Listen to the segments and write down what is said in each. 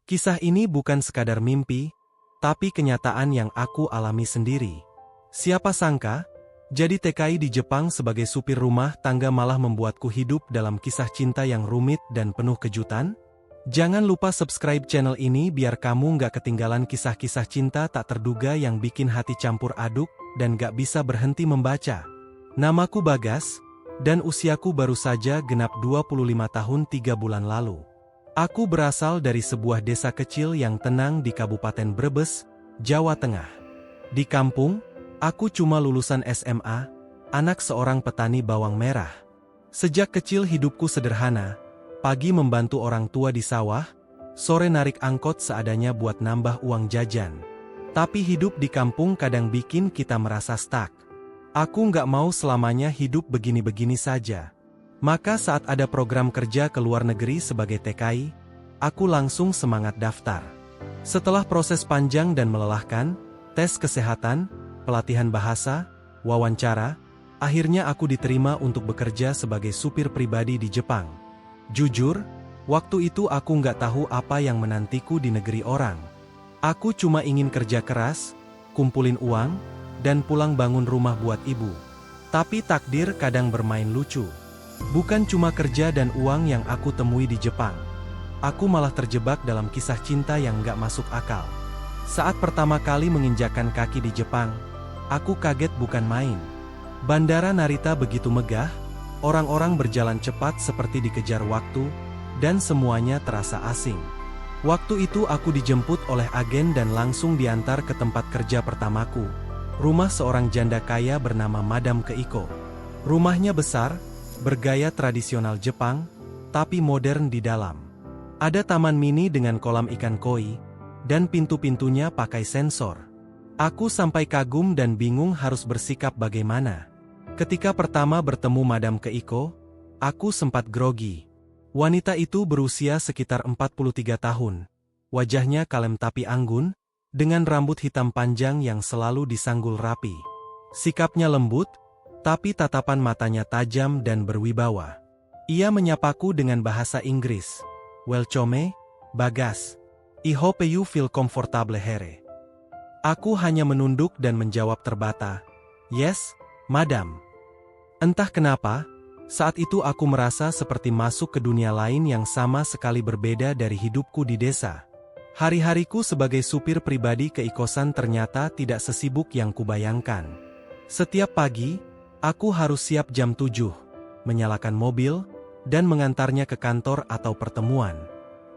Kisah ini bukan sekadar mimpi, tapi kenyataan yang aku alami sendiri. Siapa sangka, jadi TKI di Jepang sebagai supir rumah tangga malah membuatku hidup dalam kisah cinta yang rumit dan penuh kejutan? Jangan lupa subscribe channel ini biar kamu nggak ketinggalan kisah-kisah cinta tak terduga yang bikin hati campur aduk dan nggak bisa berhenti membaca. Namaku Bagas, dan usiaku baru saja genap 25 tahun 3 bulan lalu. Aku berasal dari sebuah desa kecil yang tenang di Kabupaten Brebes, Jawa Tengah. Di kampung, aku cuma lulusan SMA, anak seorang petani bawang merah. Sejak kecil hidupku sederhana, pagi membantu orang tua di sawah, sore narik angkot seadanya buat nambah uang jajan. Tapi hidup di kampung kadang bikin kita merasa stuck. Aku nggak mau selamanya hidup begini-begini saja. Maka saat ada program kerja ke luar negeri sebagai TKI, aku langsung semangat daftar. Setelah proses panjang dan melelahkan, tes kesehatan, pelatihan bahasa, wawancara, akhirnya aku diterima untuk bekerja sebagai supir pribadi di Jepang. Jujur, waktu itu aku nggak tahu apa yang menantiku di negeri orang. Aku cuma ingin kerja keras, kumpulin uang, dan pulang bangun rumah buat ibu. Tapi takdir kadang bermain lucu. Bukan cuma kerja dan uang yang aku temui di Jepang. Aku malah terjebak dalam kisah cinta yang nggak masuk akal. Saat pertama kali menginjakkan kaki di Jepang, aku kaget bukan main. Bandara Narita begitu megah, orang-orang berjalan cepat seperti dikejar waktu, dan semuanya terasa asing. Waktu itu aku dijemput oleh agen dan langsung diantar ke tempat kerja pertamaku, rumah seorang janda kaya bernama Madam Keiko. Rumahnya besar, bergaya tradisional Jepang, tapi modern di dalam. Ada taman mini dengan kolam ikan koi, dan pintu-pintunya pakai sensor. Aku sampai kagum dan bingung harus bersikap bagaimana. Ketika pertama bertemu Madam Keiko, aku sempat grogi. Wanita itu berusia sekitar 43 tahun. Wajahnya kalem tapi anggun, dengan rambut hitam panjang yang selalu disanggul rapi. Sikapnya lembut, tapi tatapan matanya tajam dan berwibawa. Ia menyapaku dengan bahasa Inggris. Welcome, Bagas. I hope you feel comfortable here. Aku hanya menunduk dan menjawab terbata. Yes, madam. Entah kenapa, saat itu aku merasa seperti masuk ke dunia lain yang sama sekali berbeda dari hidupku di desa. Hari-hariku sebagai supir pribadi ke kosan ternyata tidak sesibuk yang kubayangkan. Setiap pagi, aku harus siap jam 7, menyalakan mobil, dan mengantarnya ke kantor atau pertemuan.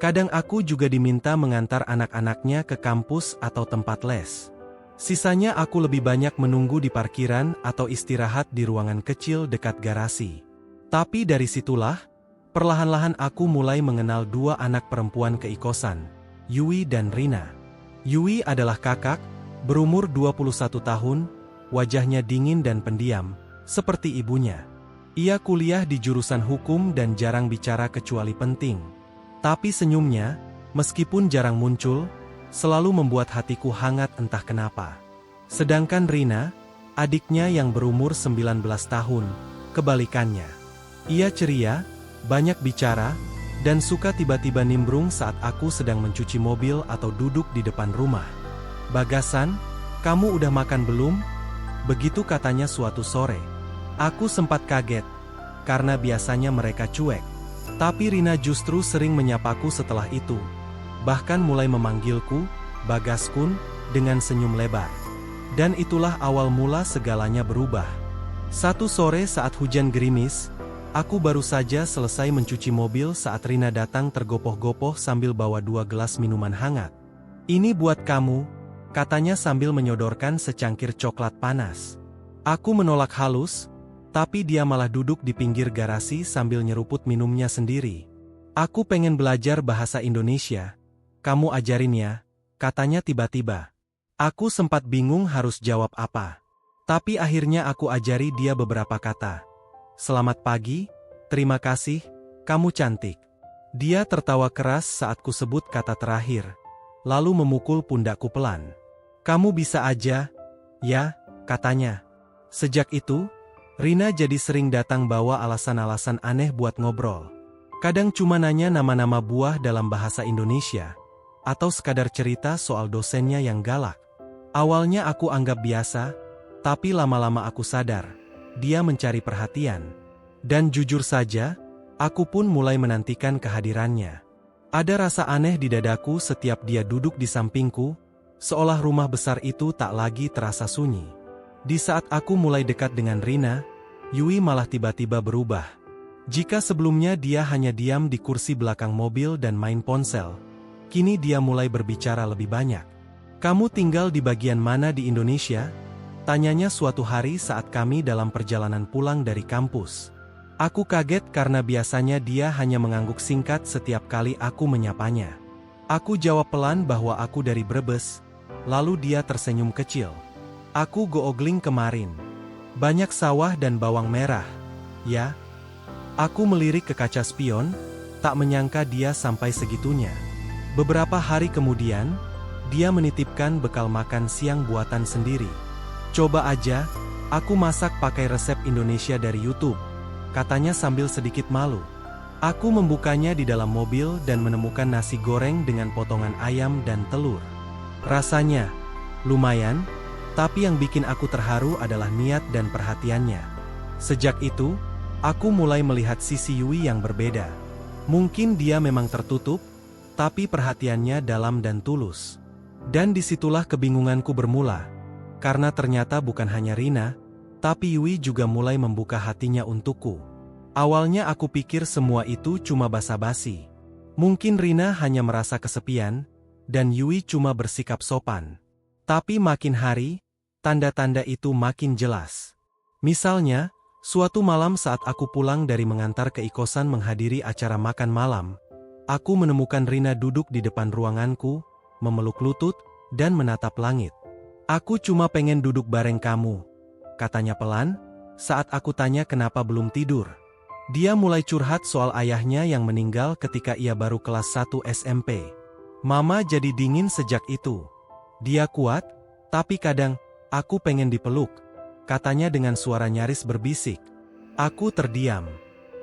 Kadang aku juga diminta mengantar anak-anaknya ke kampus atau tempat les. Sisanya aku lebih banyak menunggu di parkiran atau istirahat di ruangan kecil dekat garasi. Tapi dari situlah, perlahan-lahan aku mulai mengenal dua anak perempuan keikosan, Yui dan Rina. Yui adalah kakak, berumur 21 tahun, wajahnya dingin dan pendiam, seperti ibunya. Ia kuliah di jurusan hukum dan jarang bicara kecuali penting. Tapi senyumnya, meskipun jarang muncul, selalu membuat hatiku hangat entah kenapa. Sedangkan Rina, adiknya yang berumur 19 tahun, kebalikannya. Ia ceria, banyak bicara, dan suka tiba-tiba nimbrung saat aku sedang mencuci mobil atau duduk di depan rumah. Bagasan, kamu udah makan belum? Begitu katanya suatu sore. Aku sempat kaget, karena biasanya mereka cuek. Tapi Rina justru sering menyapaku setelah itu. Bahkan mulai memanggilku, Bagaskun, dengan senyum lebar. Dan itulah awal mula segalanya berubah. Satu sore saat hujan gerimis, aku baru saja selesai mencuci mobil saat Rina datang tergopoh-gopoh sambil bawa 2 gelas minuman hangat. Ini buat kamu, katanya sambil menyodorkan secangkir coklat panas. Aku menolak halus, tapi dia malah duduk di pinggir garasi sambil nyeruput minumnya sendiri. Aku pengen belajar bahasa Indonesia. Kamu ajarin ya, katanya tiba-tiba. Aku sempat bingung harus jawab apa. Tapi akhirnya aku ajari dia beberapa kata. Selamat pagi, terima kasih, kamu cantik. Dia tertawa keras saat ku sebut kata terakhir, lalu memukul pundakku pelan. Kamu bisa aja, ya, katanya. Sejak itu, Rina jadi sering datang bawa alasan-alasan aneh buat ngobrol. Kadang cuma nanya nama-nama buah dalam bahasa Indonesia. atau sekadar cerita soal dosennya yang galak. Awalnya aku anggap biasa, tapi lama-lama aku sadar, dia mencari perhatian. Dan jujur saja, aku pun mulai menantikan kehadirannya. Ada rasa aneh di dadaku setiap dia duduk di sampingku, seolah rumah besar itu tak lagi terasa sunyi. Di saat aku mulai dekat dengan Rina, Yui malah tiba-tiba berubah. Jika sebelumnya dia hanya diam di kursi belakang mobil dan main ponsel, kini dia mulai berbicara lebih banyak. "Kamu tinggal di bagian mana di Indonesia?" tanyanya suatu hari saat kami dalam perjalanan pulang dari kampus. Aku kaget karena biasanya dia hanya mengangguk singkat setiap kali aku menyapanya. Aku jawab pelan bahwa aku dari Brebes, lalu dia tersenyum kecil. "Aku googling kemarin. Banyak sawah dan bawang merah." "Ya?" Aku melirik ke kaca spion, tak menyangka dia sampai segitunya. Beberapa hari kemudian, dia menitipkan bekal makan siang buatan sendiri. "Coba aja, aku masak pakai resep Indonesia dari YouTube," katanya sambil sedikit malu. Aku membukanya di dalam mobil dan menemukan nasi goreng dengan potongan ayam dan telur. Rasanya lumayan, tapi yang bikin aku terharu adalah niat dan perhatiannya. Sejak itu, aku mulai melihat sisi Yui yang berbeda. Mungkin dia memang tertutup, tapi perhatiannya dalam dan tulus. Dan disitulah kebingunganku bermula, karena ternyata bukan hanya Rina, tapi Yui juga mulai membuka hatinya untukku. Awalnya aku pikir semua itu cuma basa-basi. Mungkin Rina hanya merasa kesepian, dan Yui cuma bersikap sopan. Tapi makin hari, tanda-tanda itu makin jelas. Misalnya, suatu malam saat aku pulang dari mengantar ke kosan menghadiri acara makan malam, aku menemukan Rina duduk di depan ruanganku, memeluk lutut, dan menatap langit. "Aku cuma pengen duduk bareng kamu," katanya pelan, saat aku tanya kenapa belum tidur. Dia mulai curhat soal ayahnya yang meninggal ketika ia baru kelas 1 SMP. "Mama jadi dingin sejak itu. Dia kuat, tapi kadang, aku pengen dipeluk," katanya dengan suara nyaris berbisik. Aku terdiam.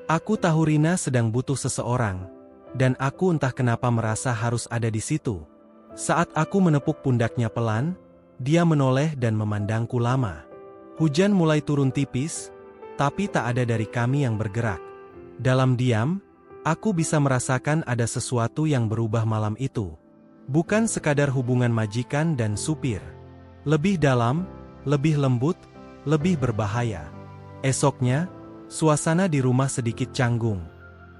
Aku tahu Rina sedang butuh seseorang, dan aku entah kenapa merasa harus ada di situ. Saat aku menepuk pundaknya pelan, dia menoleh dan memandangku lama. Hujan mulai turun tipis, tapi tak ada dari kami yang bergerak. Dalam diam, aku bisa merasakan ada sesuatu yang berubah malam itu. Bukan sekadar hubungan majikan dan supir. Lebih dalam, lebih lembut, lebih berbahaya. Esoknya, suasana di rumah sedikit canggung.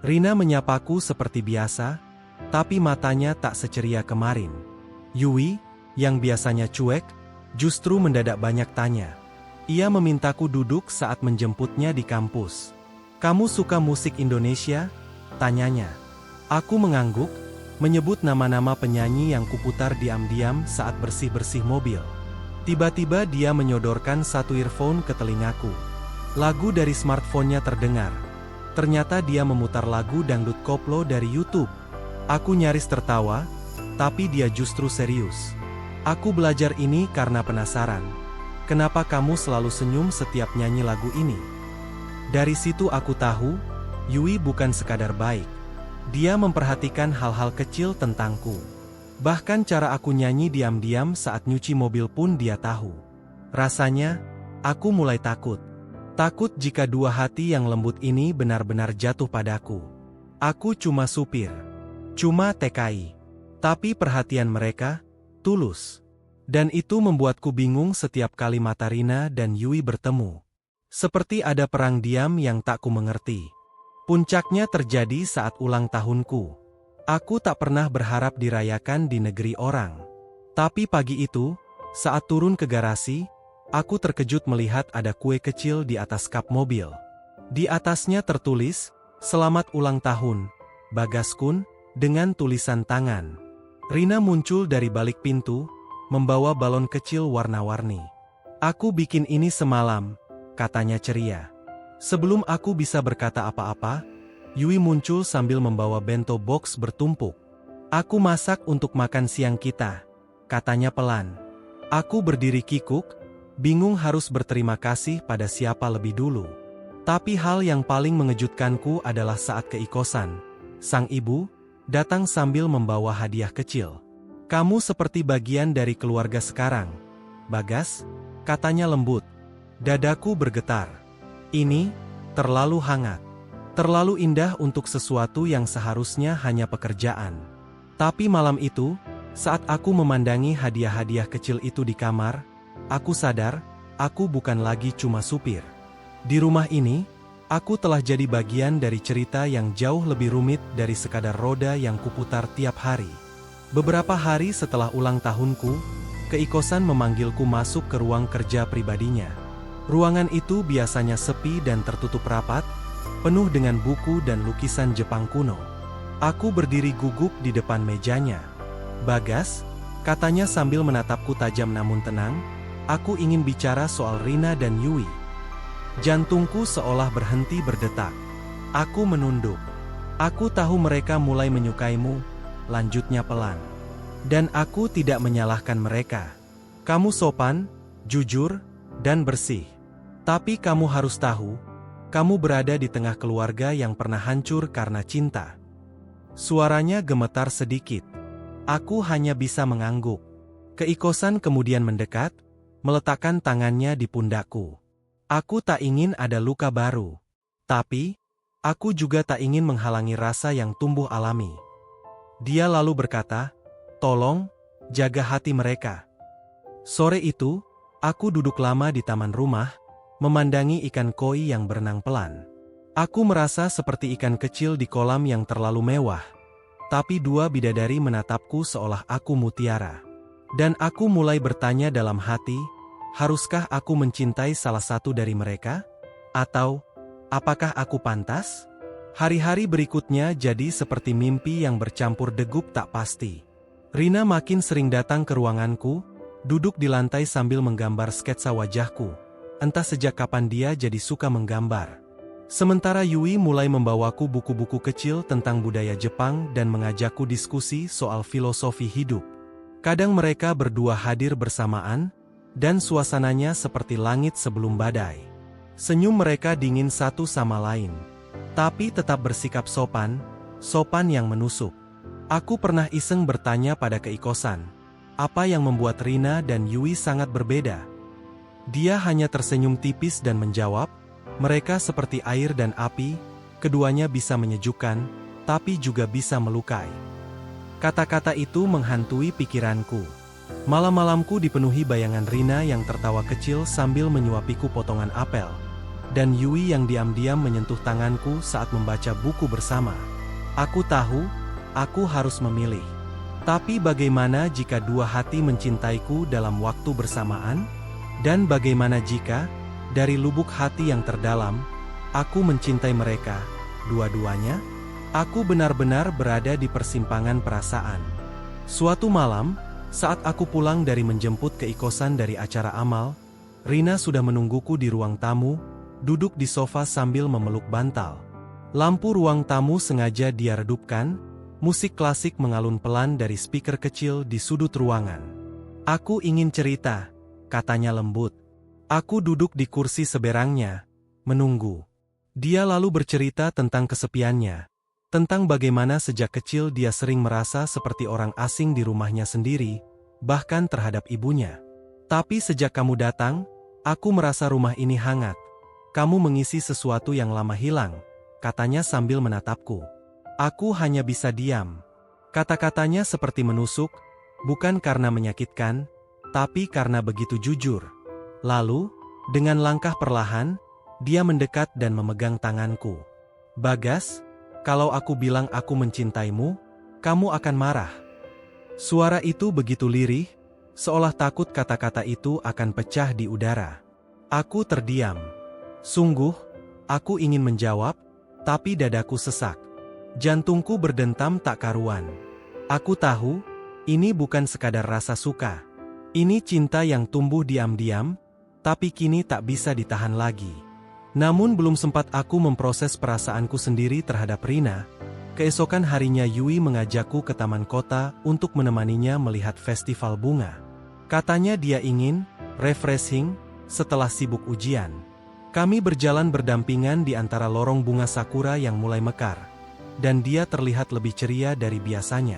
Rina menyapaku seperti biasa, tapi matanya tak seceria kemarin. Yui, yang biasanya cuek, justru mendadak banyak tanya. Ia memintaku duduk saat menjemputnya di kampus. "Kamu suka musik Indonesia?" tanyanya. Aku mengangguk, menyebut nama-nama penyanyi yang kuputar diam-diam saat bersih-bersih mobil. Tiba-tiba dia menyodorkan satu earphone ke telingaku. Lagu dari smartphone-nya terdengar. Ternyata dia memutar lagu dangdut koplo dari YouTube. Aku nyaris tertawa, tapi dia justru serius. "Aku belajar ini karena penasaran. Kenapa kamu selalu senyum setiap nyanyi lagu ini?" Dari situ aku tahu, Yui bukan sekadar baik. Dia memperhatikan hal-hal kecil tentangku. Bahkan cara aku nyanyi diam-diam saat nyuci mobil pun dia tahu. Rasanya, aku mulai takut. Takut jika dua hati yang lembut ini benar-benar jatuh padaku. Aku cuma supir. Cuma TKI. Tapi perhatian mereka, tulus. Dan itu membuatku bingung setiap kali mata Rina dan Yui bertemu. Seperti ada perang diam yang tak ku mengerti. Puncaknya terjadi saat ulang tahunku. Aku tak pernah berharap dirayakan di negeri orang. Tapi pagi itu, saat turun ke garasi, aku terkejut melihat ada kue kecil di atas kap mobil. Di atasnya tertulis, "Selamat ulang tahun, Bagaskun," dengan tulisan tangan. Rina muncul dari balik pintu, membawa balon kecil warna-warni. "Aku bikin ini semalam," katanya ceria. Sebelum aku bisa berkata apa-apa, Yui muncul sambil membawa bento box bertumpuk. "Aku masak untuk makan siang kita," katanya pelan. Aku berdiri kikuk, bingung harus berterima kasih pada siapa lebih dulu. Tapi hal yang paling mengejutkanku adalah saat ke kosan. Sang ibu datang sambil membawa hadiah kecil. Kamu seperti bagian dari keluarga sekarang, Bagas, katanya lembut. Dadaku bergetar. Ini terlalu hangat. Terlalu indah untuk sesuatu yang seharusnya hanya pekerjaan. Tapi malam itu, saat aku memandangi hadiah-hadiah kecil itu di kamar, aku sadar, aku bukan lagi cuma supir. Di rumah ini, aku telah jadi bagian dari cerita yang jauh lebih rumit dari sekadar roda yang kuputar tiap hari. Beberapa hari setelah ulang tahunku, keikosan memanggilku masuk ke ruang kerja pribadinya. Ruangan itu biasanya sepi dan tertutup rapat, penuh dengan buku dan lukisan Jepang kuno. Aku berdiri gugup di depan mejanya. Bagas, katanya sambil menatapku tajam namun tenang, aku ingin bicara soal Rina dan Yui. Jantungku seolah berhenti berdetak. Aku menunduk. Aku tahu mereka mulai menyukaimu, lanjutnya pelan. Dan aku tidak menyalahkan mereka. Kamu sopan, jujur, dan bersih. Tapi kamu harus tahu, kamu berada di tengah keluarga yang pernah hancur karena cinta. Suaranya gemetar sedikit. Aku hanya bisa mengangguk. Keikosan kemudian mendekat, meletakkan tangannya di pundakku. Aku tak ingin ada luka baru. Tapi, aku juga tak ingin menghalangi rasa yang tumbuh alami. Dia lalu berkata, "Tolong, jaga hati mereka." Sore itu, aku duduk lama di taman rumah, memandangi ikan koi yang berenang pelan. Aku merasa seperti ikan kecil di kolam yang terlalu mewah. Tapi dua bidadari menatapku seolah aku mutiara. Dan aku mulai bertanya dalam hati, haruskah aku mencintai salah satu dari mereka? Atau, apakah aku pantas? Hari-hari berikutnya jadi seperti mimpi yang bercampur degup tak pasti. Rina makin sering datang ke ruanganku, duduk di lantai sambil menggambar sketsa wajahku. Entah sejak kapan dia jadi suka menggambar. Sementara Yui mulai membawaku buku-buku kecil tentang budaya Jepang dan mengajakku diskusi soal filosofi hidup. Kadang mereka berdua hadir bersamaan, dan suasananya seperti langit sebelum badai. Senyum mereka dingin satu sama lain. Tapi tetap bersikap sopan, sopan yang menusuk. Aku pernah iseng bertanya pada keikosan, apa yang membuat Rina dan Yui sangat berbeda? Dia hanya tersenyum tipis dan menjawab, mereka seperti air dan api, keduanya bisa menyejukkan, tapi juga bisa melukai. Kata-kata itu menghantui pikiranku. Malam-malamku dipenuhi bayangan Rina yang tertawa kecil sambil menyuapiku potongan apel. Dan Yui yang diam-diam menyentuh tanganku saat membaca buku bersama. Aku tahu, aku harus memilih. Tapi bagaimana jika dua hati mencintaiku dalam waktu bersamaan? Dan bagaimana jika, dari lubuk hati yang terdalam, aku mencintai mereka, dua-duanya? Aku benar-benar berada di persimpangan perasaan. Suatu malam, saat aku pulang dari menjemput keikosan dari acara amal, Rina sudah menungguku di ruang tamu, duduk di sofa sambil memeluk bantal. Lampu ruang tamu sengaja dia redupkan, musik klasik mengalun pelan dari speaker kecil di sudut ruangan. "Aku ingin cerita," katanya lembut. Aku duduk di kursi seberangnya, menunggu. Dia lalu bercerita tentang kesepiannya, tentang bagaimana sejak kecil dia sering merasa seperti orang asing di rumahnya sendiri, bahkan terhadap ibunya. "Tapi sejak kamu datang, aku merasa rumah ini hangat. Kamu mengisi sesuatu yang lama hilang," katanya sambil menatapku. Aku hanya bisa diam. Kata-katanya seperti menusuk, bukan karena menyakitkan, tapi karena begitu jujur. Lalu, dengan langkah perlahan, dia mendekat dan memegang tanganku. "Bagas, kalau aku bilang aku mencintaimu, kamu akan marah." Suara itu begitu lirih, seolah takut kata-kata itu akan pecah di udara. Aku terdiam. Sungguh, aku ingin menjawab, tapi dadaku sesak. Jantungku berdentam tak karuan. Aku tahu, ini bukan sekadar rasa suka. Ini cinta yang tumbuh diam-diam, tapi kini tak bisa ditahan lagi. Namun belum sempat aku memproses perasaanku sendiri terhadap Rina, keesokan harinya Yui mengajakku ke taman kota untuk menemaninya melihat festival bunga. Katanya dia ingin refreshing setelah sibuk ujian. Kami berjalan berdampingan di antara lorong bunga sakura yang mulai mekar, dan dia terlihat lebih ceria dari biasanya.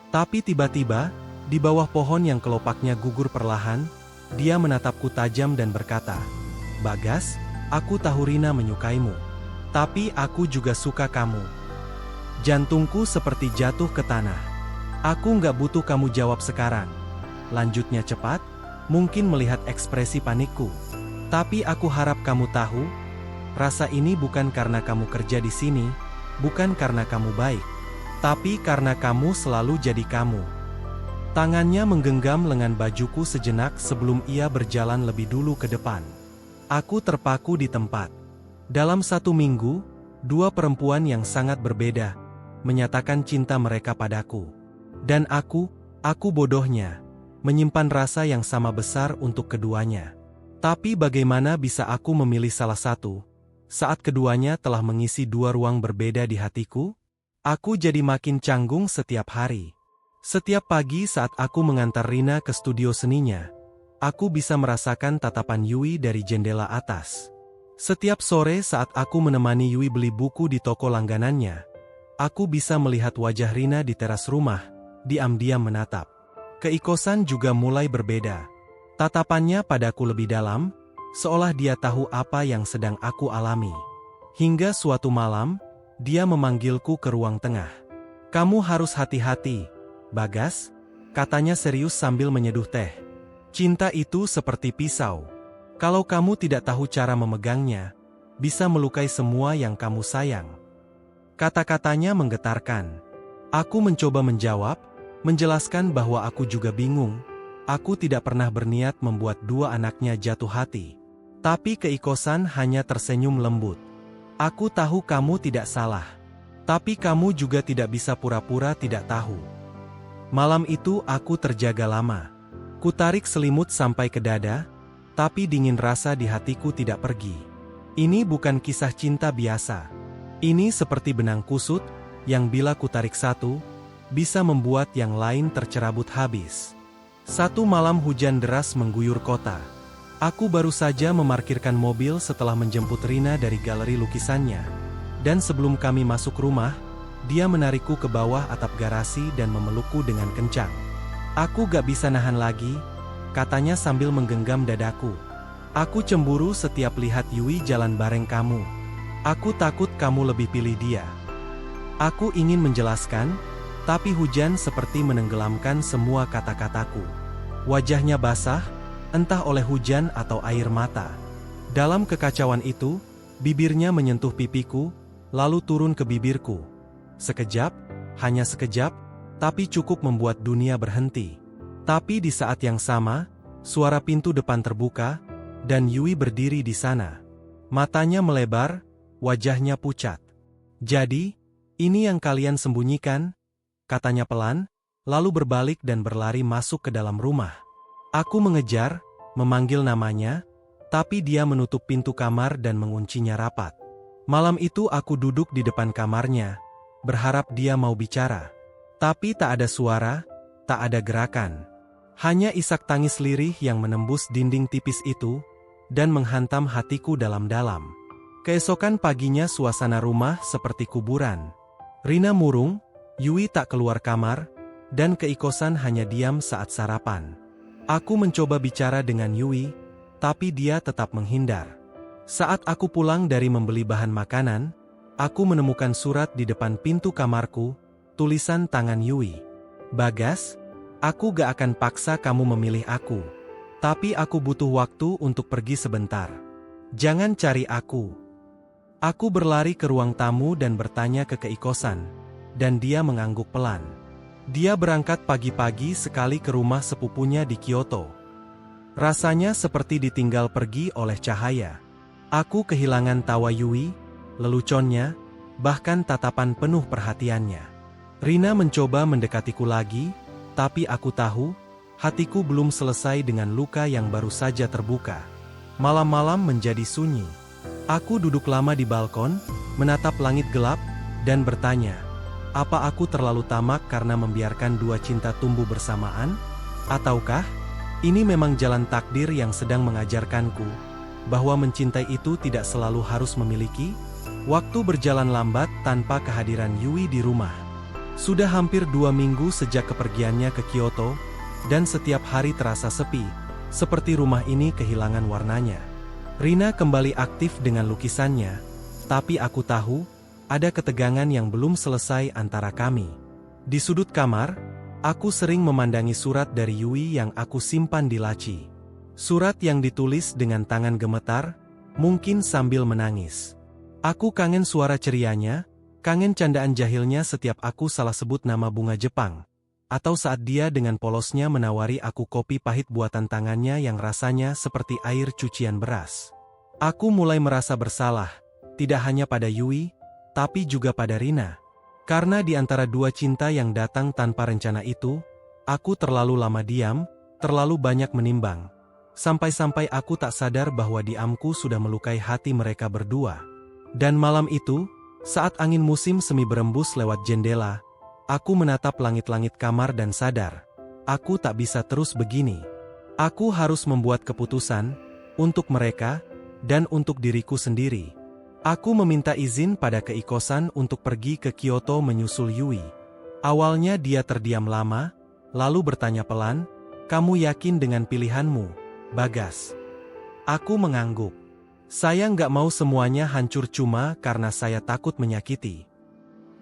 Tapi tiba-tiba, Di bawah pohon yang kelopaknya gugur perlahan, dia menatapku tajam dan berkata, "Bagas, aku tahu Rina menyukaimu. Tapi aku juga suka kamu." Jantungku seperti jatuh ke tanah. "Aku nggak butuh kamu jawab sekarang," lanjutnya cepat, mungkin melihat ekspresi panikku. "Tapi aku harap kamu tahu, rasa ini bukan karena kamu kerja di sini, bukan karena kamu baik, tapi karena kamu selalu jadi kamu." Tangannya menggenggam lengan bajuku sejenak sebelum ia berjalan lebih dulu ke depan. Aku terpaku di tempat. Dalam 1 minggu, 2 perempuan yang sangat berbeda menyatakan cinta mereka padaku. Dan aku bodohnya, menyimpan rasa yang sama besar untuk keduanya. Tapi bagaimana bisa aku memilih salah satu, saat keduanya telah mengisi 2 ruang berbeda di hatiku? Aku jadi makin canggung setiap hari. Setiap pagi saat aku mengantar Rina ke studio seninya, aku bisa merasakan tatapan Yui dari jendela atas. Setiap sore saat aku menemani Yui beli buku di toko langganannya, aku bisa melihat wajah Rina di teras rumah, diam-diam menatap. Keikosan juga mulai berbeda. Tatapannya padaku lebih dalam, seolah dia tahu apa yang sedang aku alami. Hingga suatu malam, dia memanggilku ke ruang tengah. "Kamu harus hati-hati, Bagas," katanya serius sambil menyeduh teh. "Cinta itu seperti pisau. Kalau kamu tidak tahu cara memegangnya, bisa melukai semua yang kamu sayang." Kata-katanya menggetarkan. Aku mencoba menjawab, menjelaskan bahwa aku juga bingung. Aku tidak pernah berniat membuat 2 anaknya jatuh hati. Tapi keikosan hanya tersenyum lembut. "Aku tahu kamu tidak salah. Tapi kamu juga tidak bisa pura-pura tidak tahu." Malam itu aku terjaga lama. Kutarik selimut sampai ke dada, tapi dingin rasa di hatiku tidak pergi. Ini bukan kisah cinta biasa. Ini seperti benang kusut, yang bila kutarik satu, bisa membuat yang lain tercerabut habis. Satu malam hujan deras mengguyur kota. Aku baru saja memarkirkan mobil setelah menjemput Rina dari galeri lukisannya. Dan sebelum kami masuk rumah, dia menarikku ke bawah atap garasi dan memelukku dengan kencang. "Aku gak bisa nahan lagi," katanya sambil menggenggam dadaku. "Aku cemburu setiap lihat Yui jalan bareng kamu. Aku takut kamu lebih pilih dia." Aku ingin menjelaskan, tapi hujan seperti menenggelamkan semua kata-kataku. Wajahnya basah, entah oleh hujan atau air mata. Dalam kekacauan itu, bibirnya menyentuh pipiku, lalu turun ke bibirku. Sekejap, hanya sekejap, tapi cukup membuat dunia berhenti. Tapi di saat yang sama, suara pintu depan terbuka, dan Yui berdiri di sana. Matanya melebar, wajahnya pucat. "Jadi, ini yang kalian sembunyikan?" katanya pelan, lalu berbalik dan berlari masuk ke dalam rumah. Aku mengejar, memanggil namanya, tapi dia menutup pintu kamar dan menguncinya rapat. Malam itu aku duduk di depan kamarnya, berharap dia mau bicara. Tapi tak ada suara, tak ada gerakan. Hanya isak tangis lirih yang menembus dinding tipis itu, dan menghantam hatiku dalam-dalam. Keesokan paginya suasana rumah seperti kuburan. Rina murung, Yui tak keluar kamar, dan keikosan hanya diam saat sarapan. Aku mencoba bicara dengan Yui, tapi dia tetap menghindar. Saat aku pulang dari membeli bahan makanan, aku menemukan surat di depan pintu kamarku, tulisan tangan Yui. "Bagas, aku gak akan paksa kamu memilih aku. Tapi aku butuh waktu untuk pergi sebentar. Jangan cari aku." Aku berlari ke ruang tamu dan bertanya ke keikosan, dan dia mengangguk pelan. Dia berangkat pagi-pagi sekali ke rumah sepupunya di Kyoto. Rasanya seperti ditinggal pergi oleh cahaya. Aku kehilangan tawa Yui, leluconnya, bahkan tatapan penuh perhatiannya. Rina mencoba mendekatiku lagi, tapi aku tahu, hatiku belum selesai dengan luka yang baru saja terbuka. Malam-malam menjadi sunyi. Aku duduk lama di balkon, menatap langit gelap, dan bertanya, apa aku terlalu tamak karena membiarkan 2 cinta tumbuh bersamaan? Ataukah ini memang jalan takdir yang sedang mengajarkanku, bahwa mencintai itu tidak selalu harus memiliki? Waktu berjalan lambat tanpa kehadiran Yui di rumah. Sudah hampir 2 minggu sejak kepergiannya ke Kyoto, dan setiap hari terasa sepi, seperti rumah ini kehilangan warnanya. Rina kembali aktif dengan lukisannya, tapi aku tahu, ada ketegangan yang belum selesai antara kami. Di sudut kamar, aku sering memandangi surat dari Yui yang aku simpan di laci. Surat yang ditulis dengan tangan gemetar, mungkin sambil menangis. Aku kangen suara cerianya, kangen candaan jahilnya setiap aku salah sebut nama bunga Jepang. Atau saat dia dengan polosnya menawari aku kopi pahit buatan tangannya yang rasanya seperti air cucian beras. Aku mulai merasa bersalah, tidak hanya pada Yui, tapi juga pada Rina. Karena di antara dua cinta yang datang tanpa rencana itu, aku terlalu lama diam, terlalu banyak menimbang. Sampai-sampai aku tak sadar bahwa diamku sudah melukai hati mereka berdua. Dan malam itu, saat angin musim semi berembus lewat jendela, aku menatap langit-langit kamar dan sadar, aku tak bisa terus begini. Aku harus membuat keputusan, untuk mereka, dan untuk diriku sendiri. Aku meminta izin pada keikosan untuk pergi ke Kyoto menyusul Yui. Awalnya dia terdiam lama, lalu bertanya pelan, "Kamu yakin dengan pilihanmu, Bagas?" Aku mengangguk. Saya nggak mau semuanya hancur cuma karena saya takut menyakiti.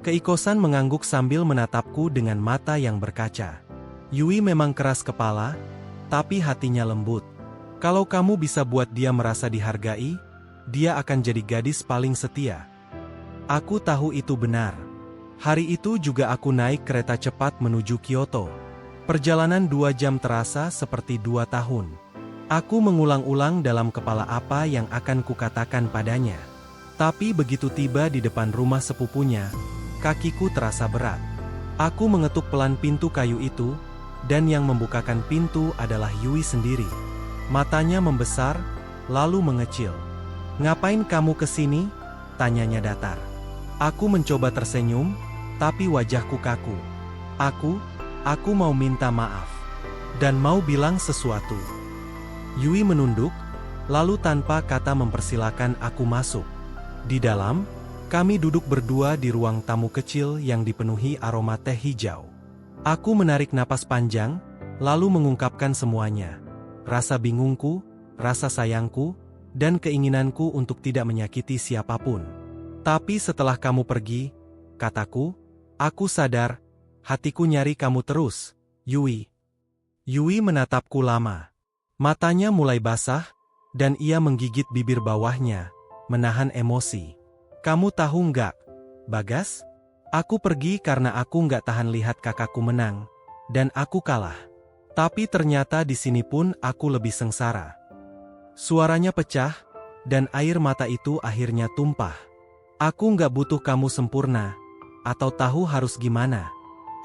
Keikosan mengangguk sambil menatapku dengan mata yang berkaca. Yui memang keras kepala, tapi hatinya lembut. Kalau kamu bisa buat dia merasa dihargai, dia akan jadi gadis paling setia. Aku tahu itu benar. Hari itu juga aku naik kereta cepat menuju Kyoto. Perjalanan 2 jam terasa seperti 2 tahun. Aku mengulang-ulang dalam kepala apa yang akan kukatakan padanya. Tapi begitu tiba di depan rumah sepupunya, kakiku terasa berat. Aku mengetuk pelan pintu kayu itu, dan yang membukakan pintu adalah Yui sendiri. Matanya membesar, lalu mengecil. "Ngapain kamu kesini?" tanyanya datar. Aku mencoba tersenyum, tapi wajahku kaku. Aku mau minta maaf. Dan mau bilang sesuatu. Yui menunduk, lalu tanpa kata mempersilakan aku masuk. Di dalam, kami duduk berdua di ruang tamu kecil yang dipenuhi aroma teh hijau. Aku menarik napas panjang, lalu mengungkapkan semuanya. Rasa bingungku, rasa sayangku, dan keinginanku untuk tidak menyakiti siapapun. Tapi setelah kamu pergi, kataku, aku sadar, hatiku nyari kamu terus, Yui. Yui menatapku lama. Matanya mulai basah, dan ia menggigit bibir bawahnya, menahan emosi. "Kamu tahu nggak, Bagas? Aku pergi karena aku nggak tahan lihat kakakku menang, dan aku kalah. Tapi ternyata di sini pun aku lebih sengsara." Suaranya pecah, dan air mata itu akhirnya tumpah. "Aku nggak butuh kamu sempurna, atau tahu harus gimana.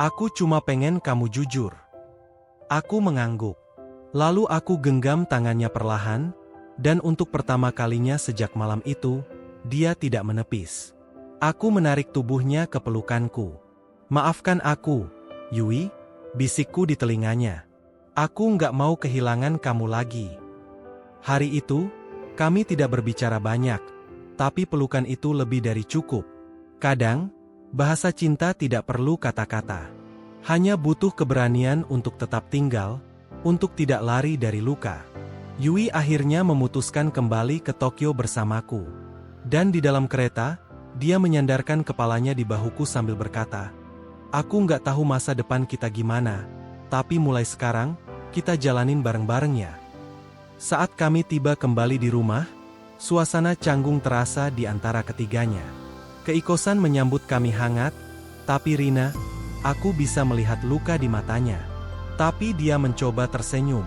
Aku cuma pengen kamu jujur." Aku mengangguk. Lalu aku genggam tangannya perlahan, dan untuk pertama kalinya sejak malam itu, dia tidak menepis. Aku menarik tubuhnya ke pelukanku. "Maafkan aku, Yui," bisikku di telinganya. "Aku nggak mau kehilangan kamu lagi." Hari itu, kami tidak berbicara banyak, tapi pelukan itu lebih dari cukup. Kadang, bahasa cinta tidak perlu kata-kata. Hanya butuh keberanian untuk tetap tinggal, untuk tidak lari dari luka. Yui akhirnya memutuskan kembali ke Tokyo bersamaku. Dan di dalam kereta, dia menyandarkan kepalanya di bahuku sambil berkata, "Aku nggak tahu masa depan kita gimana, tapi mulai sekarang, kita jalanin bareng-bareng ya." Saat kami tiba kembali di rumah, suasana canggung terasa di antara ketiganya. Keikosan menyambut kami hangat, tapi Rina, aku bisa melihat luka di matanya. Tapi dia mencoba tersenyum.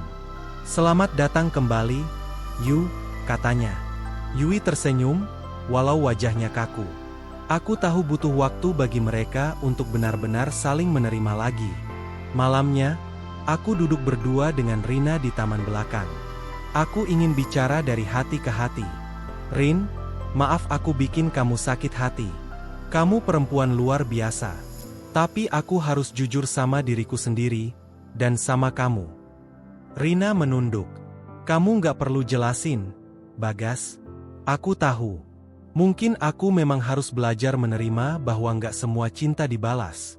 "Selamat datang kembali, Yu," katanya. Yui tersenyum, walau wajahnya kaku. Aku tahu butuh waktu bagi mereka untuk benar-benar saling menerima lagi. Malamnya, aku duduk berdua dengan Rina di taman belakang. Aku ingin bicara dari hati ke hati. "Rin, maaf aku bikin kamu sakit hati. Kamu perempuan luar biasa. Tapi aku harus jujur sama diriku sendiri, dan sama kamu." Rina menunduk. "Kamu nggak perlu jelasin, Bagas. Aku tahu. Mungkin aku memang harus belajar menerima bahwa nggak semua cinta dibalas."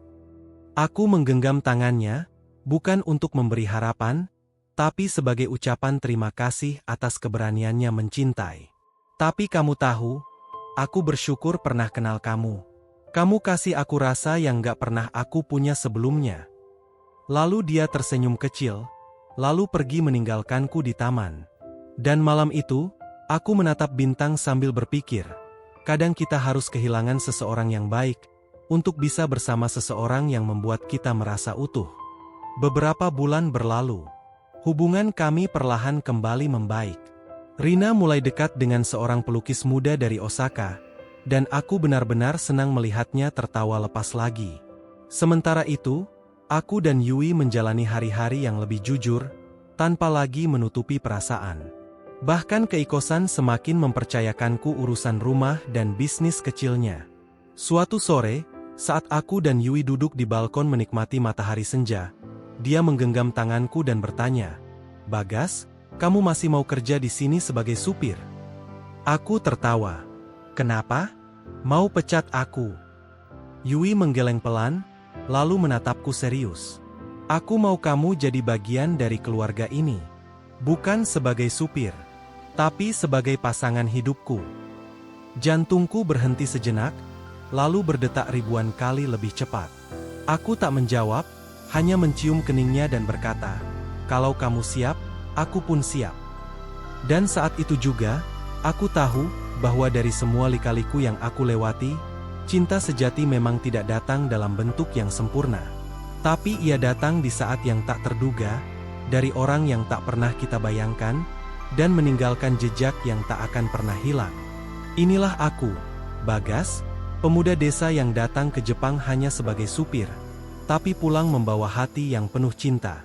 Aku menggenggam tangannya, Bukan untuk memberi harapan, tapi sebagai ucapan terima kasih atas keberaniannya mencintai. Tapi kamu tahu, aku bersyukur pernah kenal kamu. Kamu kasih aku rasa yang gak pernah aku punya sebelumnya. Lalu dia tersenyum kecil, lalu pergi meninggalkanku di taman. Dan malam itu, aku menatap bintang sambil berpikir, kadang kita harus kehilangan seseorang yang baik, untuk bisa bersama seseorang yang membuat kita merasa utuh. Beberapa bulan berlalu. Hubungan kami perlahan kembali membaik. Rina mulai dekat dengan seorang pelukis muda dari Osaka, dan aku benar-benar senang melihatnya tertawa lepas lagi. Sementara itu, aku dan Yui menjalani hari-hari yang lebih jujur, tanpa lagi menutupi perasaan. Bahkan keikosan semakin mempercayakanku urusan rumah dan bisnis kecilnya. Suatu sore, saat aku dan Yui duduk di balkon menikmati matahari senja, dia menggenggam tanganku dan bertanya, "Bagas, kamu masih mau kerja di sini sebagai supir?" Aku tertawa. "Kenapa? Mau pecat aku?" Yui menggeleng pelan, lalu menatapku serius. "Aku mau kamu jadi bagian dari keluarga ini. Bukan sebagai supir, tapi sebagai pasangan hidupku." Jantungku berhenti sejenak, lalu berdetak ribuan kali lebih cepat. Aku tak menjawab, hanya mencium keningnya dan berkata, "Kalau kamu siap, aku pun siap." Dan saat itu juga, aku tahu bahwa dari semua lika-liku yang aku lewati, cinta sejati memang tidak datang dalam bentuk yang sempurna. Tapi ia datang di saat yang tak terduga, dari orang yang tak pernah kita bayangkan, dan meninggalkan jejak yang tak akan pernah hilang. Inilah aku, Bagas, pemuda desa yang datang ke Jepang hanya sebagai supir, tapi pulang membawa hati yang penuh cinta.